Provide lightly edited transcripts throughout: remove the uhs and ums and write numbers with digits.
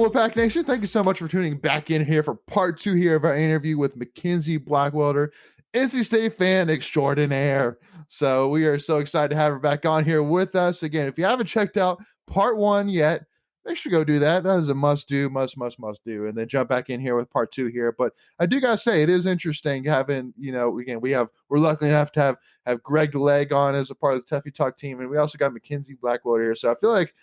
Wolfpack Nation, thank you so much for tuning back in here for part 2 here of our interview with Kenzie Blackwelder, NC State fan extraordinaire. So we are so excited to have her back on here with us. Again, if you haven't checked out part 1 yet, make sure to go do that. That is a must do, must do. And then jump back in here with part 2 here. But I do gotta say, it is interesting having, again, we're lucky enough to have Greg Legg on as a part of the Tuffy Talk team, and we also got Kenzie Blackwelder here. So I feel like,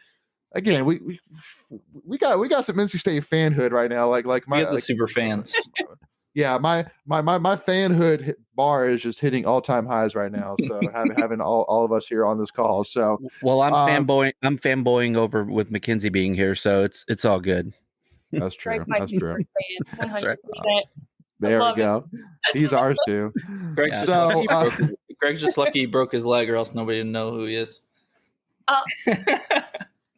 again, we got some NC State fanhood right now. Like we have the super fans. Yeah, my fanhood bar is just hitting all-time highs right now. So having all of us here on this call. So well, I'm fanboying over with Mackenzie being here, so it's all good. That's true. That's true. That's right. There we go. He's ours too. Greg's just lucky he broke his leg, or else nobody would know who he is.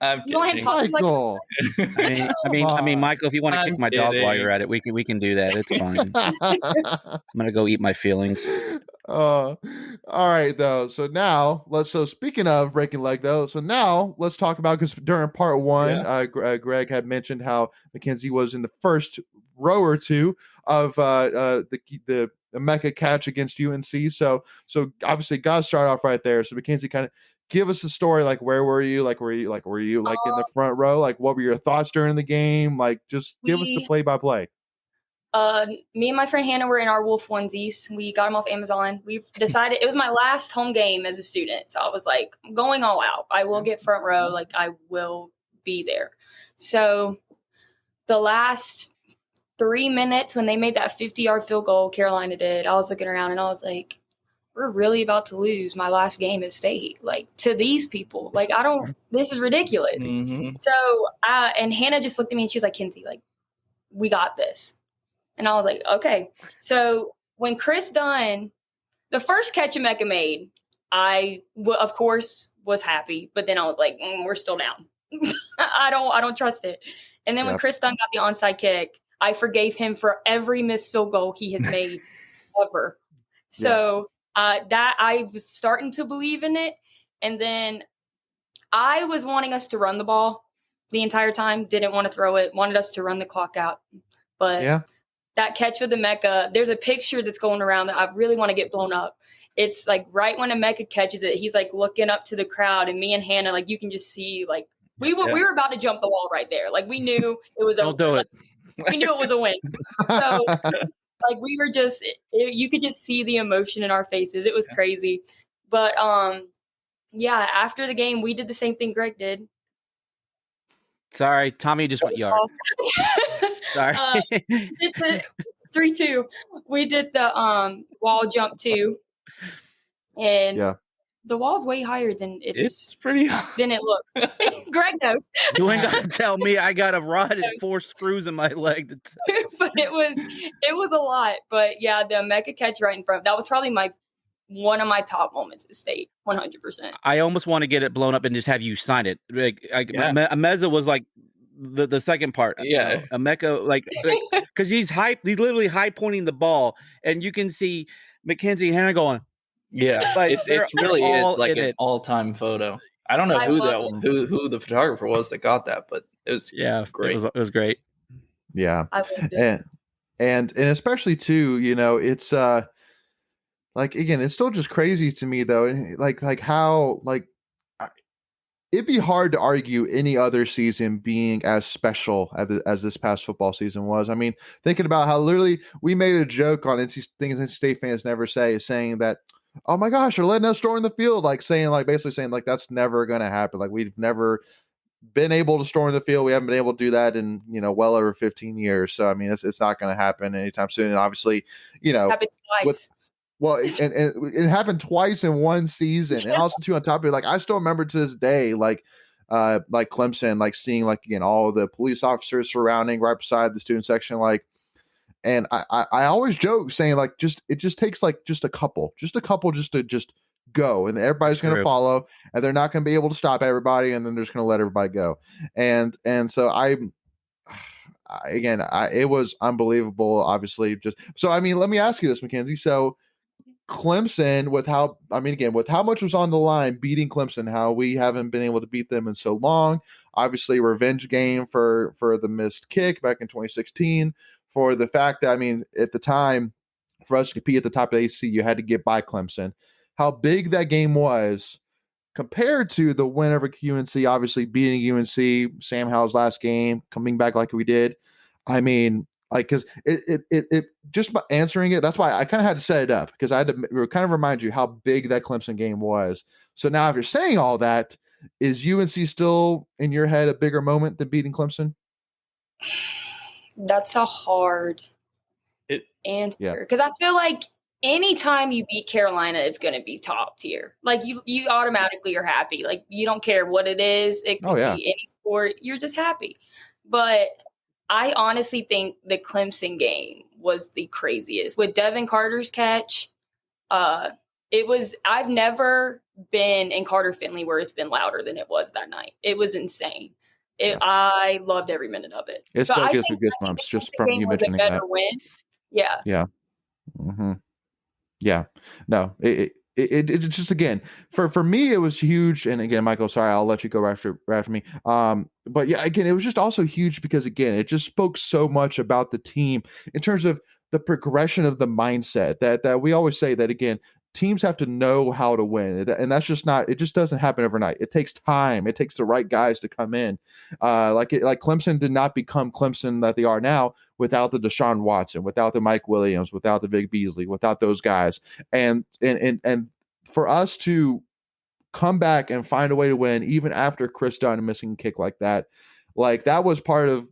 I'm kidding. Michael. I mean, Michael, if you want to kick my dog while you're at it, we can do that. It's fine. I'm gonna go eat my feelings. All right, though. So now speaking of breaking leg, though, so now let's talk about, because during part 1, Greg had mentioned how Mackenzie was in the first row or two of the Mecca catch against UNC. So obviously, got to start off right there. So Mackenzie, kind of give us a story. Like, where were you? Were you in the front row? Like, what were your thoughts during the game? Like, just give us the play-by-play. Me and my friend Hannah were in our Wolf onesies. We got them off Amazon. We've decided it was my last home game as a student. So I was like, I'm going all out. I will get front row. Like, I will be there. So the last 3 minutes when they made that 50-yard field goal, Carolina did, I was looking around and I was like, we're really about to lose my last game at state, like, to these people. Like, this is ridiculous. Mm-hmm. So, and Hannah just looked at me and she was like, Kenzie, like, we got this. And I was like, okay. So when Chris Dunn, the first catch Emeka made, I, of course, was happy. But then I was like, we're still down. I don't trust it. And then when Chris Dunn got the onside kick, I forgave him for every missed field goal he had made ever. So that I was starting to believe in it. And then I was wanting us to run the ball the entire time, didn't want to throw it, wanted us to run the clock out. But that catch with Emeka, there's a picture that's going around that I really want to get blown up. It's like right when Emeka catches it, he's like looking up to the crowd, and me and Hannah, like, you can just see, like, we were about to jump the wall right there. Like, we knew it was Don't do it. We knew it was a win. So like, we were just, you could just see the emotion in our faces. It was crazy. But after the game, we did the same thing Greg did. Sorry, Tommy just went yard. Sorry. 3-2. We did the wall jump too. And the wall's way higher than it's pretty high. Than it looks. Greg knows. You ain't got to tell me. I got a rod and 4 screws in my leg. But it was a lot. But yeah, the Emeka catch right in front, that was probably one of my top moments at state, 100%. I almost want to get it blown up and just have you sign it. Meza was like the second part. Yeah. Emeka, like, because he's literally high pointing the ball, and you can see Mackenzie and Hannah going, like, it's really like an all-time photo. I don't know who the photographer was that got that, but it was great. It was great. Yeah. And especially too, it's like, again, it's still just crazy to me though, like how, like, it'd be hard to argue any other season being as special as this past football season was. I mean, thinking about how literally we made a joke on things NC State fans never say, is saying that, oh my gosh, they're letting us storm the field, basically saying that's never going to happen. Like, we've never been able to storm the field. We haven't been able to do that in, well over 15 years. So, I mean, it's not going to happen anytime soon. And obviously, happened twice. And it happened twice in one season. And also too, on top of it, like, I still remember to this day, like Clemson, like, seeing, like, again, all the police officers surrounding right beside the student section, like, and I always joke saying, like, it just takes like just a couple just to just go, and everybody's going to follow, and they're not going to be able to stop everybody, and then they're just going to let everybody go. And so it was unbelievable, obviously. So, I mean, let me ask you this, Mackenzie. So Clemson, with how much was on the line, beating Clemson, how we haven't been able to beat them in so long. Obviously, revenge game for the missed kick back in 2016, for the fact that, at the time, for us to compete at the top of the ACC, you had to get by Clemson. How big that game was compared to the win over UNC, obviously beating UNC, Sam Howell's last game, coming back like we did. Because it just by answering it, that's why I kind of had to set it up, because I had to kind of remind you how big that Clemson game was. So now, if you're saying all that, is UNC still in your head a bigger moment than beating Clemson? That's a hard answer, because I feel like anytime you beat Carolina, it's going to be top tier. Like you automatically are happy. Like you don't care what it is. It could be any sport. You're just happy. But I honestly think the Clemson game was the craziest. With Devin Carter's catch, I've never been in Carter Finley where it's been louder than it was that night. It was insane. I loved every minute of it. It still gives me goosebumps just from you mentioning that. Win. Yeah. Yeah. Mm-hmm. Yeah. No, it just, again, for me, it was huge. And again, Michael, sorry, I'll let you go after me. But yeah, again, it was just also huge because, again, it just spoke so much about the team in terms of the progression of the mindset that we always say that, again, teams have to know how to win. And that's just it just doesn't happen overnight. It takes time. It takes the right guys to come in. Like Clemson did not become Clemson that they are now without the Deshaun Watson, without the Mike Williams, without the Vic Beasley, without those guys. And for us to come back and find a way to win, even after Chris Dunn missing a kick like that was part of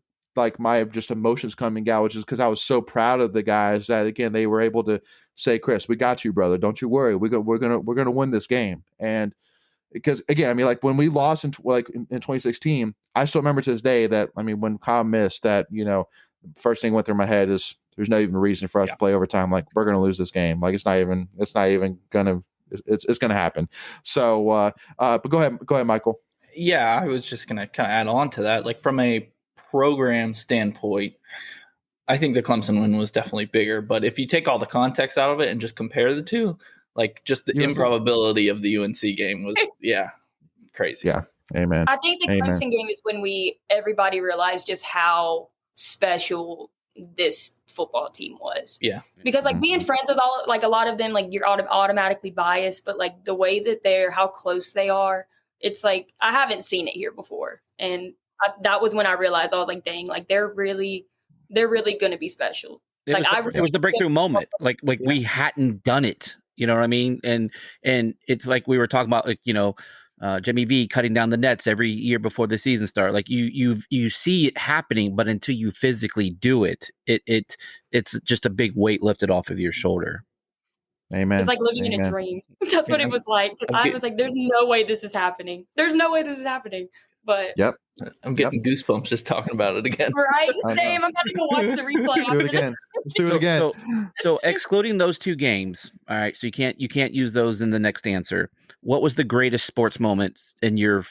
my just emotions coming out, which is because I was so proud of the guys that, again, they were able to say, Chris, we got you, brother. Don't you worry. We're gonna win this game. And because, again, when we lost in 2016, I still remember to this day that, when Kyle missed that, first thing went through my head is there's no even reason for us to play overtime. We're gonna lose this game. It's not even gonna. It's gonna happen. So, but go ahead, Michael. Yeah, I was just gonna kind of add on to that. From a program standpoint, I think the Clemson win was definitely bigger. But if you take all the context out of it and just compare the two, just the improbability of the UNC game was, crazy. Yeah, amen. I think the Clemson game is when everybody realized just how special this football team was. Yeah. Because being friends with a lot of them, you're automatically biased, but the way that how close they are, it's I haven't seen it here before. And that was when I realized, I was like, dang, they're really going to be be it was the breakthrough moment. We hadn't done it. You know what I mean? And it's we were talking about, Jimmy V cutting down the nets every year before the season start. You see it happening, but until you physically do it, it's just a big weight lifted off of your shoulder. Amen. It's like living in a dream. That's what it was like. Because I was like, there's no way this is happening. There's no way this is happening. But yep. I'm getting goosebumps just talking about it again. Right? Same. I'm going to go watch the replay. Do it again. Let's do it again. So excluding those two games, all right, so you can't use those in the next answer. What was the greatest sports moment in your,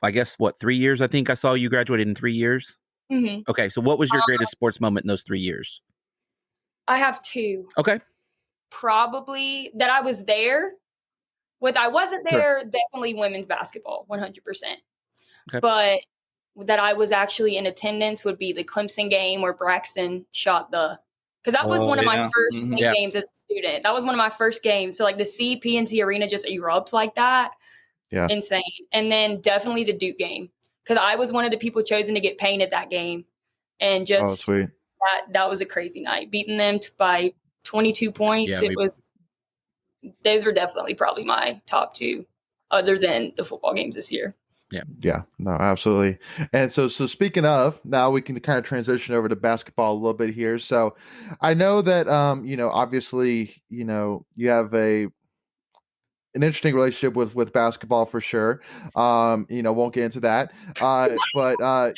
3 years? I think I saw you graduated in 3 years. Mm-hmm. Okay, so what was your greatest sports moment in those 3 years? I have two. Okay. Probably that I was there with. I wasn't there. Sure. Definitely women's basketball, 100%. Okay. But that I was actually in attendance would be the Clemson game where Braxton shot because that was one of my first games as a student. That was one of my first games. So to see PNC Arena just erupts like that, insane. And then definitely the Duke game, because I was one of the people chosen to get painted that game, and just sweet. That was a crazy night, beating them by 22 points. Those were definitely probably my top two, other than the football games this year. Yeah, no, absolutely. And so speaking of, now we can kind of transition over to basketball a little bit here. So I know that, obviously, you have an interesting relationship with basketball for sure. Won't get into that. But you're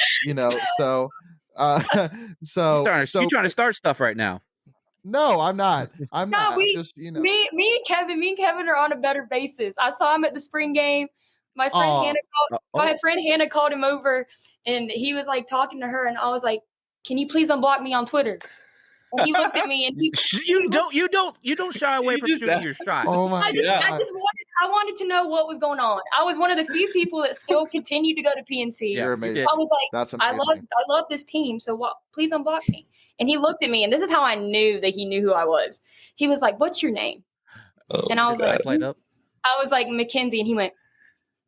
trying to start stuff right now. No, I'm not. I'm not. Me and Kevin are on a better basis. I saw him at the spring game. My friend Hannah called him over, and he was talking to her, and I was like, "Can you please unblock me on Twitter?" And he looked at me and you don't shy away from shooting your shot. Oh my God. I wanted to know what was going on. I was one of the few people that still continued to go to PNC. You're amazing. I was like, That's amazing. I love this team. So please unblock me. And he looked at me, and this is how I knew that he knew who I was. He was like, "What's your name?" And I was like, Mackenzie, and he went,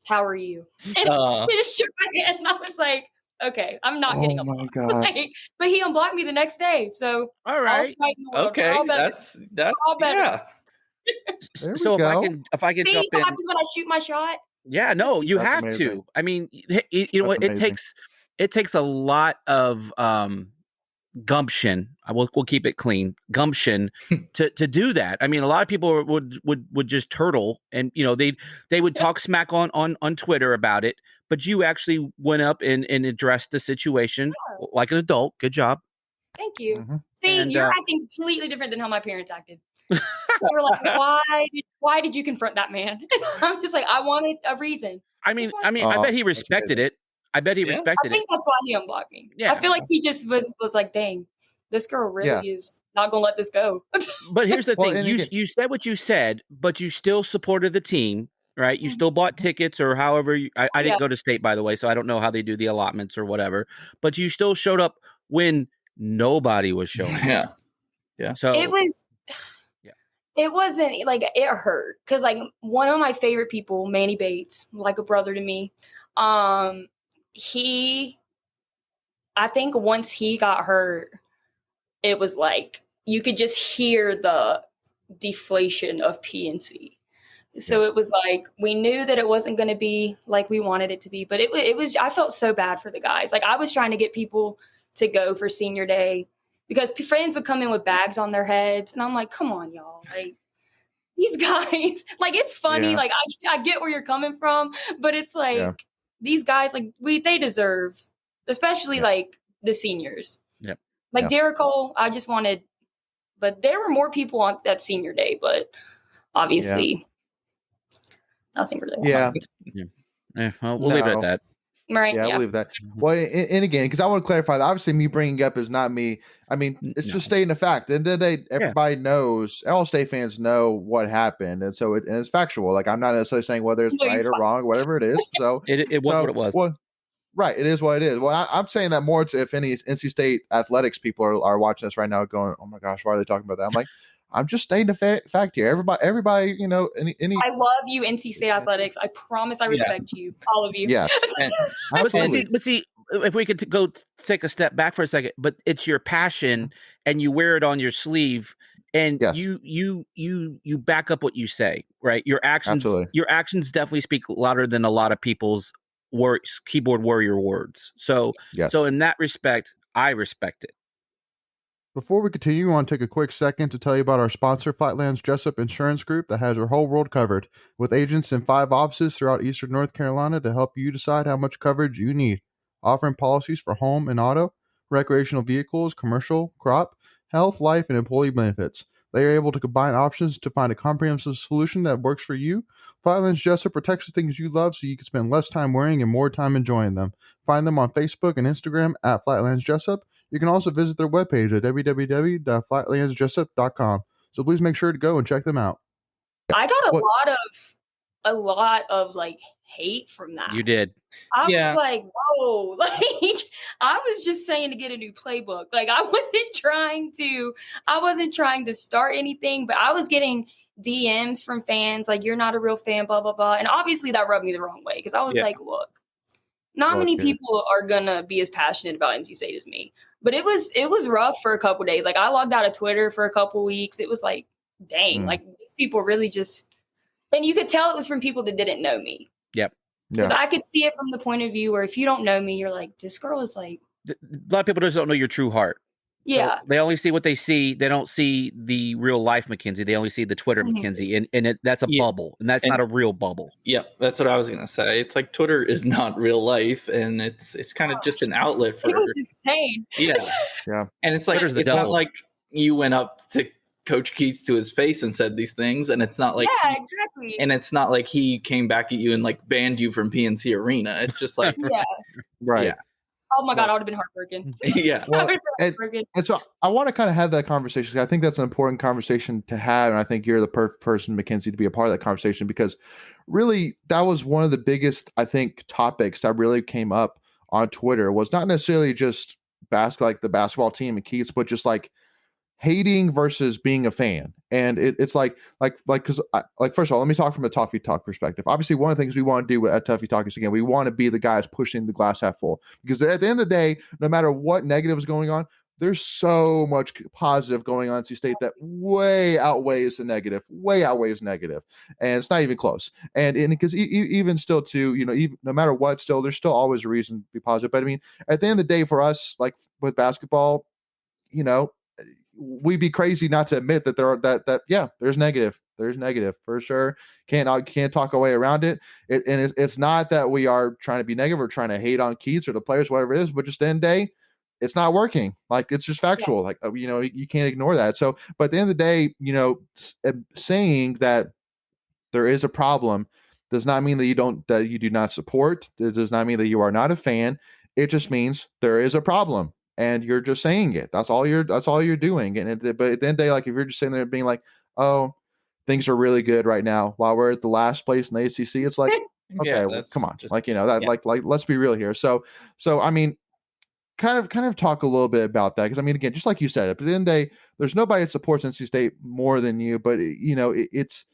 "How are you?" And he just shook my hand, and I was like, "Okay, I'm not getting unblocked." Oh my God. But he unblocked me the next day. So all right, okay, that's yeah. So if I can See jump what in, happens when I shoot my shot? yeah, no, you That's have amazing. to. I mean, you know what? Amazing. It takes a lot of gumption. We'll keep it clean. Gumption to do that. I mean, a lot of people would just turtle, and they would talk smack on Twitter about it. But you actually went up and addressed the situation like an adult. Good job. Thank you. Mm-hmm. See, you're acting completely different than how my parents acted. They were like, why did you confront that man? And I'm just like, I wanted a reason. I bet he respected it. I bet he respected it. I think that's why he unblocked me. Yeah. I feel like he just was like, dang, this girl really is not going to let this go. But here's the thing. You said what you said, but you still supported the team, right? You still bought tickets or however. I didn't go to state, by the way, so I don't know how they do the allotments or whatever. But you still showed up when nobody was showing up. Yeah. So it was... It wasn't like it hurt because like one of my favorite people, Manny Bates, like a brother to me. I think once he got hurt, it was like you could just hear the deflation of PNC. So it was like we knew that it wasn't going to be like we wanted it to be, but it was. I felt so bad for the guys. Like I was trying to get people to go for senior day. Because friends would come in with bags on their heads, and I'm like, "Come on, y'all! Like these guys, like it's funny. Like I get where you're coming from, but it's like these guys, like they deserve, especially like the seniors. Yep. Like Derek Cole, I just wanted, but there were more people on that senior day, but obviously nothing really happened. Well, we'll leave it at that. Right. Yeah, I believe that. Well, and again, because I want to clarify that obviously me bringing up is not me. I mean, it's just stating a fact. At the end of the day, everybody knows, all state fans know what happened. And so it's factual. Like, I'm not necessarily saying whether it's right or wrong, whatever it is. So it was what it was. Well, right. It is what it is. Well, I'm saying that more to if any NC State athletics people are watching this right now going, oh my gosh, why are they talking about that? I'm like, I'm just stating a fact here. Everybody, any. I love you, NC State athletics. I promise I respect you, all of you. Yes. But see, if we could go take a step back for a second, but it's your passion, and you wear it on your sleeve, and you back up what you say, right? Your actions definitely speak louder than a lot of people's words, keyboard warrior words. So in that respect, I respect it. Before we continue, I want to take a quick second to tell you about our sponsor, Flatlands Jessup Insurance Group, that has your whole world covered, with agents in 5 offices throughout eastern North Carolina to help you decide how much coverage you need, offering policies for home and auto, recreational vehicles, commercial, crop, health, life, and employee benefits. They are able to combine options to find a comprehensive solution that works for you. Flatlands Jessup protects the things you love so you can spend less time worrying and more time enjoying them. Find them on Facebook and Instagram at Flatlands Jessup. You can also visit their webpage at www.flatlandsjessup.com. So please make sure to go and check them out. I got a lot of like hate from that. You did. I was like, whoa, like I was just saying to get a new playbook. Like I wasn't trying to start anything, but I was getting DMs from fans like, you're not a real fan, blah, blah, blah. And obviously that rubbed me the wrong way because I was like, look, not many people are going to be as passionate about NC State as me. But it was rough for a couple days. Like I logged out of Twitter for a couple weeks. It was like, dang, like these people really just, and you could tell it was from people that didn't know me. Yep. Because I could see it from the point of view where if you don't know me, you're like, this girl is like. A lot of people just don't know your true heart. Yeah. So they only see what they see. They don't see the real life Mackenzie. They only see the Twitter Mackenzie. And that's a bubble. And that's not a real bubble. Yeah, that's what I was going to say. It's like Twitter is not real life. And it's kind of just an outlet for. It was insane. Yeah. And it's like, it's not like you went up to Coach Keats to his face and said these things. And it's not like. Yeah, exactly. And it's not like he came back at you and like banned you from PNC Arena. It's just like. Right. Yeah. Oh my God, I would have been heartbroken. Yeah. Well, and so I want to kind of have that conversation, because I think that's an important conversation to have, and I think you're the perfect person, Mackenzie, to be a part of that conversation, because really that was one of the biggest, I think, topics that really came up on Twitter, was not necessarily just like the basketball team and Keats, but just like hating versus being a fan. And it's like because first of all, let me talk from a Tuffy Talk perspective. Obviously, one of the things we want to do at Tuffy Talk is, again, we want to be the guys pushing the glass half full, because at the end of the day, no matter what negative is going on, there's so much positive going on in NC State that way outweighs the negative, and it's not even close. And because even still too, even no matter what, still there's still always a reason to be positive. But I mean, at the end of the day, for us, like with basketball, we'd be crazy not to admit that there's negative for sure. Can't talk our way around it. It's not that we are trying to be negative or trying to hate on Keats or the players, whatever it is, but just the end of the day, it's not working. Like, it's just factual. Like, you can't ignore that. So, but at the end of the day, saying that there is a problem does not mean that you do not support. It does not mean that you are not a fan. It just means there is a problem, and you're just saying it. That's all you're doing. But at the end of the day, like, if you're just sitting there being like, oh, things are really good right now while we're at the last place in the ACC, it's like, okay, well, come on, like let's be real here. So I mean, kind of talk a little bit about that, because I mean, again, just like you said, at the end of the day, there's nobody that supports NC State more than you, but it's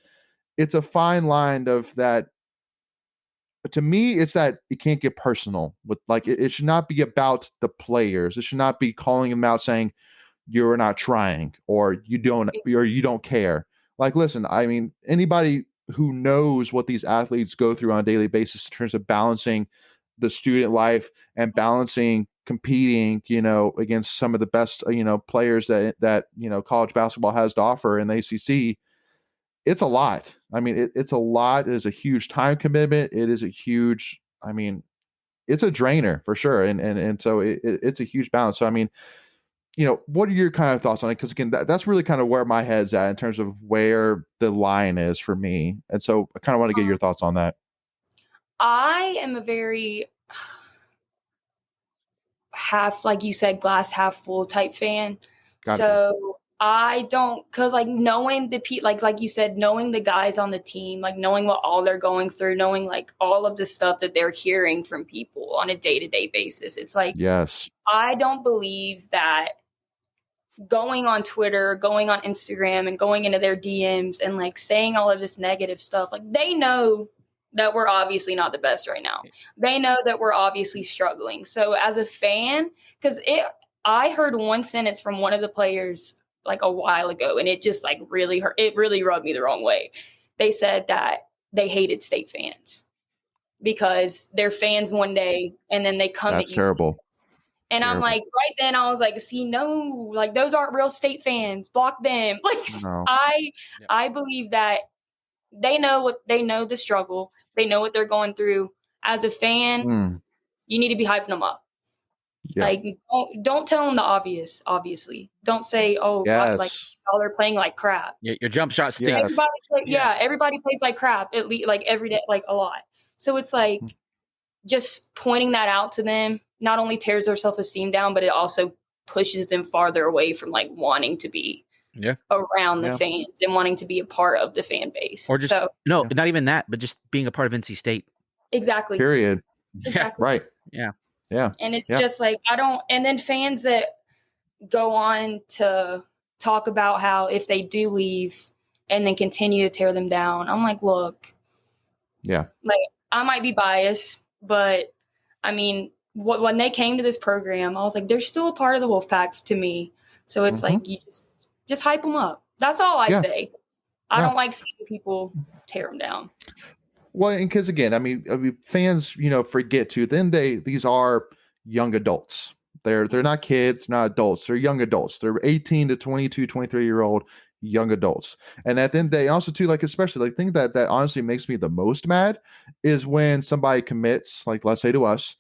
a fine line of that. To me, it's that it can't get personal with, like, it should not be about the players. It should not be calling them out saying you're not trying, or you don't care. Like, listen, I mean, anybody who knows what these athletes go through on a daily basis in terms of balancing the student life and balancing competing, against some of the best, players that college basketball has to offer in the ACC. It's a lot. I mean, it's a lot. It is a huge time commitment. It is a huge, I mean, it's a drainer for sure. And so it's a huge balance. So, I mean, what are your kind of thoughts on it? Because again, that's really kind of where my head's at in terms of where the line is for me. And so I kind of want to get your thoughts on that. I am a very like you said, glass half full type fan. So I don't, because like knowing like you said, knowing the guys on the team, like knowing what all they're going through, knowing like all of the stuff that they're hearing from people on a day-to-day basis, it's like, yes, I don't believe that going on Twitter, going on Instagram, and going into their DMs and like saying all of this negative stuff, like they know that we're obviously not the best right now. They know that we're obviously struggling. So as a fan, because I heard one sentence from one of the players like a while ago, and it just like really hurt. It really rubbed me the wrong way. They said that they hated State fans because they're fans one day and then they come That's at you. Terrible. And terrible. I'm like, right then I was like, see, no, like those aren't real State fans. Block them. Like, no. I believe that they know the struggle. They know what they're going through. As a fan, you need to be hyping them up. Yeah. Like, don't tell them the obvious, obviously. Don't say, oh, like, oh, they're playing like crap. Yeah, your jump shot stinks. Everybody plays like crap, at least, like, every day, like, a lot. So it's like, just pointing that out to them not only tears their self-esteem down, but it also pushes them farther away from, like, wanting to be around the fans and wanting to be a part of the fan base. Or just, not even that, but just being a part of NC State. Exactly. Period. Exactly. Right. Yeah. Yeah. And it's just like, and then fans that go on to talk about how if they do leave and then continue to tear them down, I'm like, look, like, I might be biased, but I mean, when they came to this program, I was like, they're still a part of the Wolfpack to me. So it's like, you just hype them up. That's all I say. I don't like seeing people tear them down. Well, and because again, I mean, fans, forget to then these are young adults. They're not kids, not adults. They're young adults. They're 18 to 22, 23-year-old young adults. And at the end of the day, also too, like, especially like, the thing that honestly makes me the most mad is when somebody commits, like, let's say to us,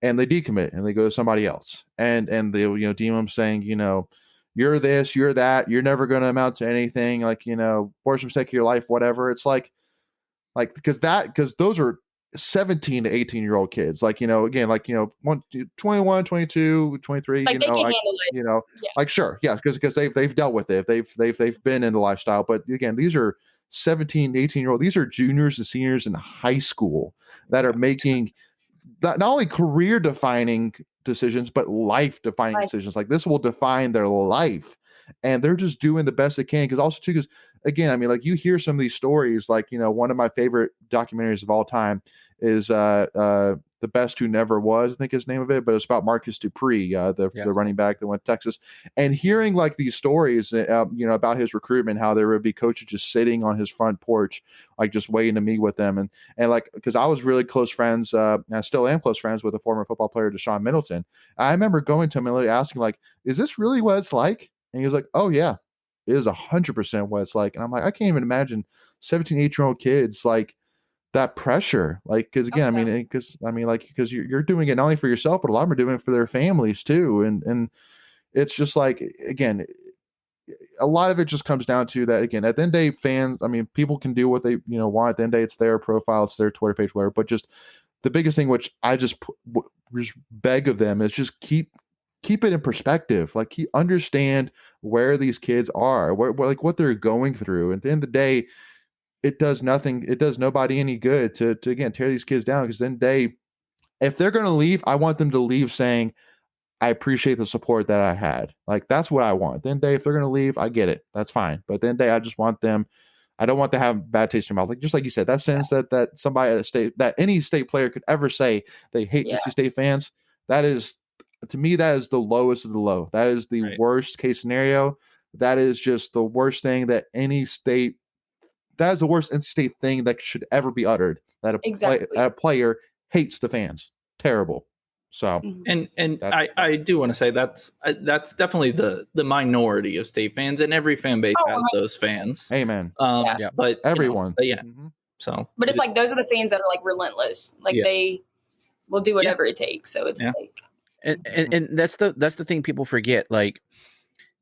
and they decommit and they go to somebody else, and they deem them saying, you're this, you're that, you're never going to amount to anything, like, worst mistake of your life, whatever. It's like because those are 17 to 18-year-old kids, like, again, like, 21, 22, 23, like they can handle it. Like, sure, yeah, because they've dealt with it, they've been in the lifestyle. But again, these are 17, 18-year-old, these are juniors and seniors in high school that are making not only career defining decisions, but life defining decisions. Like, this will define their life, and they're just doing the best they can. Because again, I mean, like, you hear some of these stories, like, one of my favorite documentaries of all time is The Best Who Never Was, I think is the name of it, but it's about Marcus Dupree, the running back that went to Texas. And hearing like these stories, about his recruitment, how there would be coaches just sitting on his front porch, like just waiting to meet with them. And like, because I was really close friends, and I still am close friends with a former football player, Deshaun Middleton. I remember going to him and literally asking, like, is this really what it's like? And he was like, oh yeah, it is 100% what it's like. And I'm like, I can't even imagine 17, 18-year-old kids, like, that pressure, like, because again, because you're doing it not only for yourself, but a lot of them are doing it for their families too. And it's just like, again, a lot of it just comes down to that. Again, at the end of the day, fans, I mean, people can do what they want. At the end of the day, it's their profile, it's their Twitter page, whatever. But just the biggest thing, which I just beg of them, is just keep it in perspective. Like, understand where these kids are, like what they're going through. At the end of the day, it does nobody any good to again tear these kids down, because then if they're going to leave, I want them to leave saying, I appreciate the support that I had. Like, that's what I want. Then if they're going to leave, I get it, that's fine. But then I just want them, I don't want to have bad taste in their mouth. Like, just like you said, that sentence that somebody at a state, that any state player could ever say, they hate NC State fans. That is, to me, that is the lowest of the low. That is the worst case scenario. That is just the worst thing that any state. That is the worst NC State thing that should ever be uttered. That a player hates the fans. Terrible. So, and I do want to say that's definitely the minority of State fans, and every fan base has those fans. Amen. But everyone. So, but it's like those are the fans that are like relentless. Like they will do whatever it takes. So it's like, and that's the thing people forget. Like,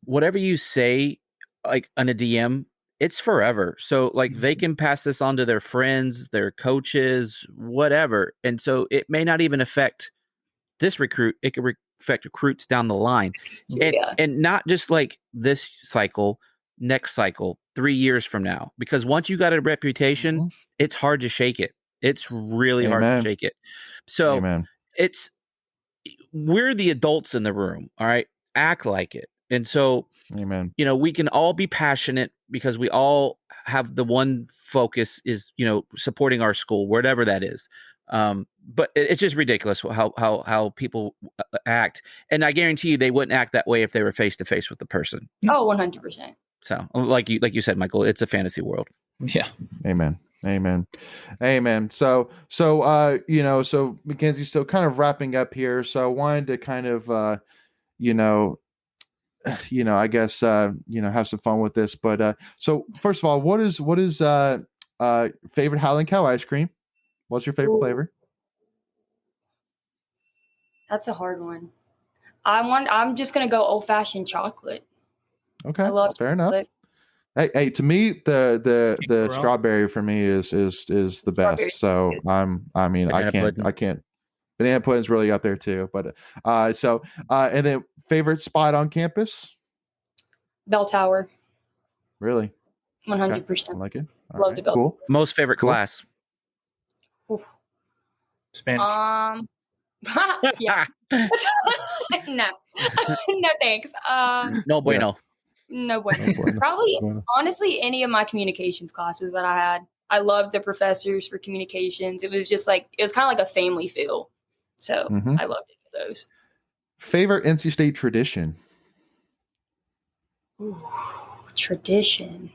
whatever you say, like on a DM, it's forever. So like they can pass this on to their friends, their coaches, whatever. And so it may not even affect this recruit. It could affect recruits down the line. And not just like this cycle, next cycle, 3 years from now. Because once you got a reputation, it's hard to shake it. It's really hard to shake it. So we're the adults in the room. All right. Act like it. And so, we can all be passionate because we all have the one focus is, supporting our school, whatever that is. But it's just ridiculous how people act. And I guarantee you they wouldn't act that way if they were face to face with the person. Oh, 100%. So like you said, Michael, it's a fantasy world. Yeah. Amen. So Mackenzie, so kind of wrapping up here. So I wanted to kind of, I guess, have some fun with this. But so first of all, what is favorite Howling Cow ice cream? What's your favorite flavor? That's a hard one. I'm just gonna go old fashioned chocolate. Okay, I love fair chocolate. Enough. Hey, to me, the strawberry for me is the best. So I can't. Banana pudding's really up there too. But and then favorite spot on campus? Bell Tower. Really? 100%. I like it. Love the Bell Tower. Most favorite class? Spanish. Yeah. No. No thanks. No bueno. No bueno. Probably, honestly, any of my communications classes that I had. I loved the professors for communications. It was just like, it was kind of like a family feel. So I loved it for those. Favorite NC State tradition? Ooh, tradition.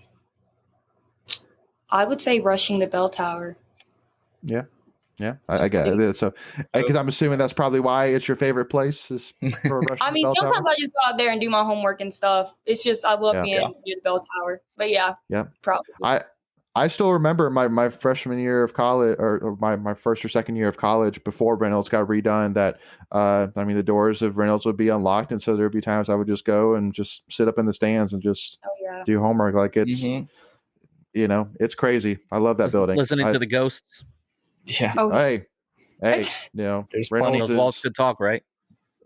I would say rushing the bell tower. Yeah. Yeah, I get it. So, because I'm assuming that's probably why it's your favorite place. Is for I mean, sometimes I just go out there and do my homework and stuff. It's just I love being near the bell tower. But yeah, probably. I still remember my freshman year of college, or my first or second year of college before Reynolds got redone. That the doors of Reynolds would be unlocked, and so there would be times I would just go and just sit up in the stands and just do homework. Like it's it's crazy. I love that building. Listening to the ghosts. Yeah. Oh, Hey, you know, There's plenty Those Reynolds walls is, could talk, right?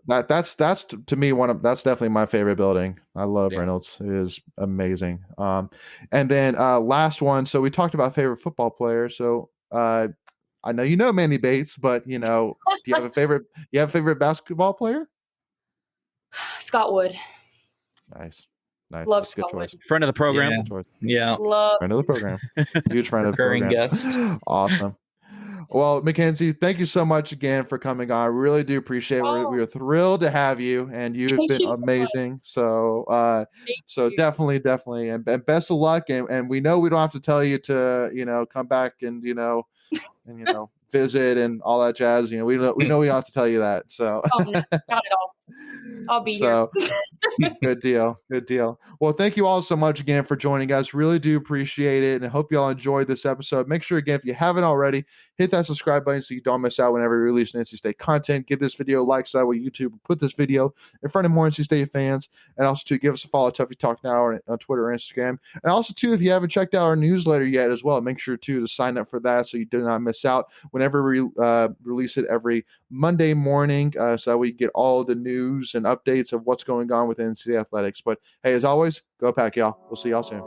that's to me that's definitely my favorite building. I love Yeah. Reynolds. It is amazing. And then last one. So we talked about favorite football player. So I know you know Manny Bates, but you know, do you have a favorite? You have a favorite basketball player? Scott Wood. Nice. Love That's a good Scott Wood. choice. Friend of the program. Yeah. Good choice. Yeah. Love. Friend of the program. Huge friend of the Recurring program. guest. Awesome. Well, Mackenzie, thank you so much again for coming on. I really do appreciate it. We are thrilled to have you, and you've Thank been you so amazing. So, Thank you. definitely, and best of luck. And we know we don't have to tell you to, you know, come back and visit and all that jazz. You know, we know we don't have to tell you that. So, Oh, no, not at all. I'll be so here. good deal. Well, thank you all so much again for joining us. Really do appreciate it, and I hope you all enjoyed this episode. Make sure, again, if you haven't already, hit that subscribe button so you don't miss out whenever we release NC State content. Give this video a like so that way YouTube will put this video in front of more NC State fans. And also, to give us a follow, Tuffy Talk Now on Twitter or Instagram. And also, too, if you haven't checked out our newsletter yet as well, make sure, too, to sign up for that so you do not miss out whenever we release it every Monday morning, so that we get all the news and updates of what's going on with NC Athletics. But hey, as always, go Pack, y'all. We'll see y'all soon.